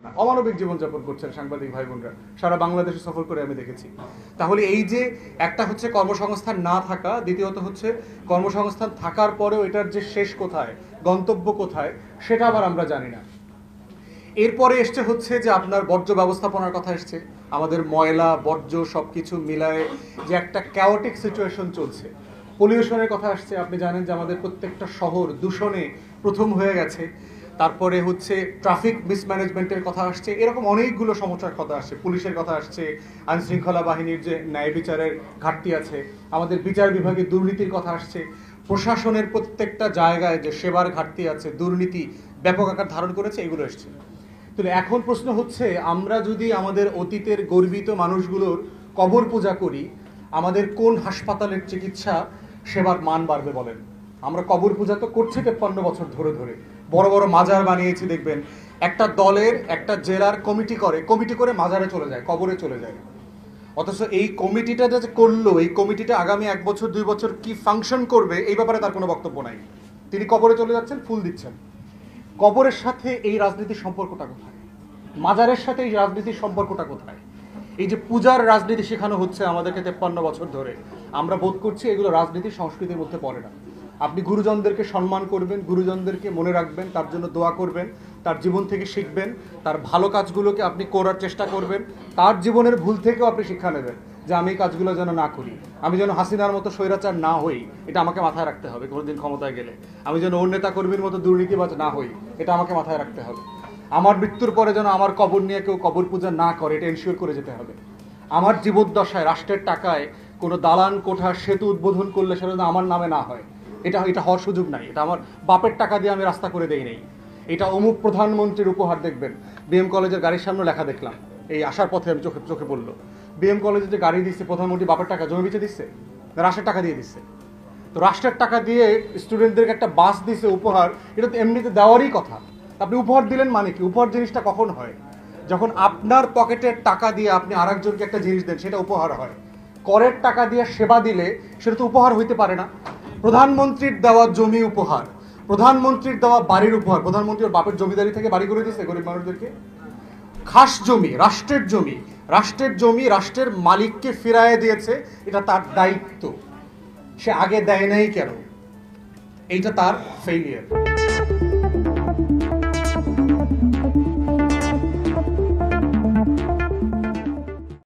অমানবিক জীবনযাপন করছেন সাংবাদিক ভাই বোনরা, সারা বাংলাদেশে সফর করে আমি দেখেছি। তাহলে এই যে একটা হচ্ছে কর্মসংস্থান না থাকা, দ্বিতীয়ত হচ্ছে কর্মসংস্থান থাকার পরেও এটার যে শেষ কোথায়, গন্তব্য কোথায়, সেটা আবার আমরা জানি না। এরপরে এসছে হচ্ছে যে আপনার বর্জ্য ব্যবস্থাপনার কথা এসছে, আমাদের ময়লা বর্জ্য সব কিছু মিলায়ে যে একটা ক্যাওটিক সিচুয়েশন চলছে। পলিউশনের কথা আসছে, আপনি জানেন যে আমাদের প্রত্যেকটা শহর দূষণে প্রথম হয়ে গেছে। তারপরে হচ্ছে ট্রাফিক মিসম্যানেজমেন্টের কথা আসছে, এরকম অনেকগুলো সমস্যার কথা আসছে। পুলিশের কথা আসছে, আইন শৃঙ্খলা বাহিনীর যে ন্যায় বিচারের ঘাটতি আছে, আমাদের বিচার বিভাগে দুর্নীতির কথা আসছে, প্রশাসনের প্রত্যেকটা জায়গায় যে সেবার ঘাটতি আছে, দুর্নীতি ব্যাপক আকার ধারণ করেছে, এগুলো এসছে। তো এখন প্রশ্ন হচ্ছে, আমরা যদি আমাদের অতীতের গর্বিত মানুষগুলোর কবর পূজা করি, আমাদের কোন হাসপাতালের চিকিৎসা সেবার মান বাড়বে বলেন? আমরা কবর পূজা তো করছি 53 বছর ধরে ধরে, বড় বড় মাজার বানিয়েছি। দেখবেন একটা দলের একটা জেলার কমিটি করে মাজারে চলে যায়, কবরে চলে যায়। অথচ এই কমিটিটা যে করলো, এই কমিটিটা আগামী 1 বছর 2 বছর কি ফাংশন করবে এই ব্যাপারে তার কোনো বক্তব্য নাই। তিনি কবরে চলে যাচ্ছেন, ফুল দিচ্ছেন। কবরের সাথে এই রাজনীতির সম্পর্কটা কোথায়? মাজারের সাথে এই রাজনীতির সম্পর্কটা কোথায়? এই যে পূজার রাজনীতি শেখানো হচ্ছে আমাদেরকে 53 বছর ধরে, আমরা বোধ করছি এগুলো রাজনীতির সংস্কৃতির মধ্যে পড়ে না। আপনি গুরুজনদেরকে সম্মান করবেন, গুরুজনদেরকে মনে রাখবেন, তার জন্য দোয়া করবেন, তার জীবন থেকে শিখবেন, তার ভালো কাজগুলোকে আপনি করার চেষ্টা করবেন, তার জীবনের ভুল থেকেও আপনি শিক্ষা নেবেন যে আমি এই কাজগুলো যেন না করি, আমি যেন হাসিনার মতো স্বৈরাচার না হই, এটা আমাকে মাথায় রাখতে হবে কোনোদিন ক্ষমতায় গেলে। আমি যেন ওর নেতাকর্মীর মতো দুর্নীতিবাজ না হই, এটা আমাকে মাথায় রাখতে হবে। আমার মৃত্যুর পরে যেন আমার কবর নিয়ে কেউ কবর পূজা না করে, এটা এনশিওর করে যেতে হবে। আমার জীবদ্দশায় রাষ্ট্রের টাকায় কোনো দালান কোঠা সেতু উদ্বোধন করলে সেটা যেন আমার নামে না হয়, এটা হওয়ার সুযোগ নাই। এটা আমার বাপের টাকা দিয়ে আমি রাস্তা করে দেই নেই, এটা অমুক প্রধানমন্ত্রীর উপহার। দেখবেন বিএম কলেজের গাড়ির সামনে লেখা দেখলাম, এই আসার পথে আমি চোখে পড়লো, বিএম কলেজে যে গাড়ি দিচ্ছে প্রধানমন্ত্রী বাপের টাকা জমি বেচে দিচ্ছে, রাষ্ট্রের টাকা দিয়ে দিচ্ছে। তো রাষ্ট্রের টাকা দিয়ে স্টুডেন্টদেরকে একটা বাস দিচ্ছে উপহার, এটা তো এমনিতে দেওয়ারই কথা। আপনি উপহার দিলেন মানে কি? উপহার জিনিসটা কখন হয়? যখন আপনার পকেটের টাকা দিয়ে আপনি আরেকজনকে একটা জিনিস দেন, সেটা উপহার হয়। করের টাকা দিয়ে সেবা দিলে সেটা তো উপহার হইতে পারে না। প্রধানমন্ত্রীর দেওয়া জমি উপহার, প্রধানমন্ত্রীর দেওয়া বাড়ির উপহার। প্রধানমন্ত্রী ওর বাপের জমিদারি থেকে বাড়ি করে দিচ্ছে গরিব মানুষদেরকে। খাস জমি, রাষ্ট্রের জমি, রাষ্ট্রের মালিককে ফিরায় দিয়েছে, এটা তার দায়িত্ব। সে আগে দেয় নাই কেন? এইটা তার ফেইলিয়ার।